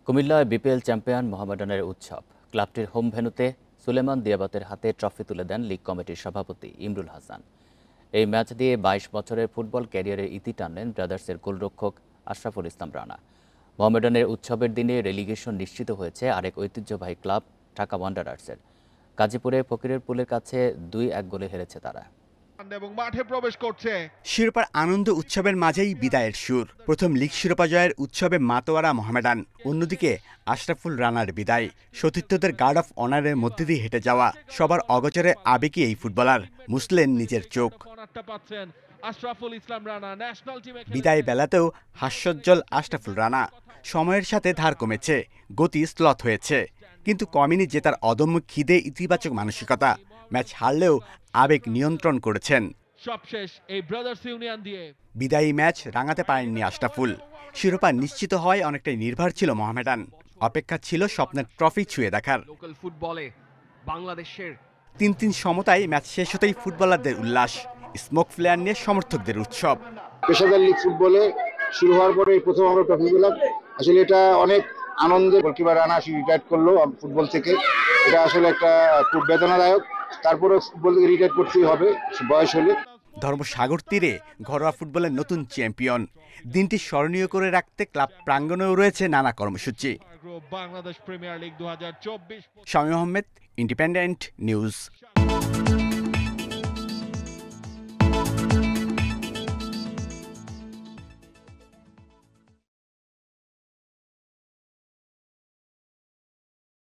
কুমিল্লায় BPL champion মোহামেডানের উৎসব। ক্লাবটির হোম ভেন্যুতে সুলেমান দিয়াবাতের হাতে ট্রফি তুলে দেন লীগ কমিটির সভাপতি ইমরুল হাসান। এই ম্যাচ দিয়ে ২২ বছরের ফুটবল ক্যারিয়ারের ইতি টানলেন ব্রাদার্সের গোলরক্ষক আশরাফুল ইসলাম রানা। মোহামেডানের উৎসবের দিনে রেলিগেশন নিশ্চিত হয়েছে আরেক ঐতিহ্যবাহী ক্লাব ঢাকা ওয়ান্ডারার্সের। গাজীপুরে ফকিরের পুলের কাছে ২-১ গোলে হেরেছে তারা। এবং মাঠে প্রবেশ করছে। শিরোপার আনন্দ উৎসবের মাঝেই বিদায়ের সুর। প্রথম লীগ শিরোপা জয়ের উৎসবে মাতোয়ারা মোহামেডান, অন্যদিকে আশরাফুল রানার বিদায়। সতীর্থদের গার্ড অফ অনারের মধ্যে দিয়ে হেঁটে যাওয়া, সবার অগোচরে আবেগী এই ফুটবলার মুছলেন নিজের চোখ। বিদায় বেলাতেও হাস্যোজ্জ্বল আশরাফুল রানা। সময়ের সাথে ধার কমেছে, গতি স্লথ হয়েছে, কিন্তু কমেনি জেতার অদম্য খিদে, ইতিবাচক মানসিকতা। ম্যাচ হারলেও আবেগ নিয়ন্ত্রণ করেছেন। সবশেষ এই ব্রাদার্স ইউনিয়ন দিয়ে বিদায়ী ম্যাচ রাঙাতে পারেননি আশরাফুল। শিরোপা নিশ্চিত হওয়ায় অনেকটাই নির্ভর ছিল মোহামেডান। অপেক্ষা ছিল স্বপ্নের ট্রফি ছুঁয়ে দেখার। লোকাল ফুটবলে বাংলাদেশের ৩-৩ সমতায় ম্যাচ শেষ হতেই ফুটবলারদের উল্লাস, স্মোক ফ্লেয়ার নিয়ে সমর্থকদের উৎসব। পেশাদার লীগ ফুটবলে শুরু হওয়ার পরে প্রথম আমরা ট্রফি পেলাম। আসলে এটা অনেক আনন্দের। গোলকিপার রানা রিটায়ার করলো ফুটবল থেকে, এটা আসলে একটা খুব বেদনাদায়ক। তারপরে ফুটবল থেকে রিটায়ার করতেই হবে বয়স হলে। ধর্মসাগর তীরে ঘরোয়া ফুটবলের নতুন চ্যাম্পিয়ন। দিনটি স্মরণীয় করে রাখতে ক্লাব প্রাঙ্গণেও রয়েছে নানা কর্মসূচি। Bangladesh premier league 2024। Shamim Ahmed, independent news.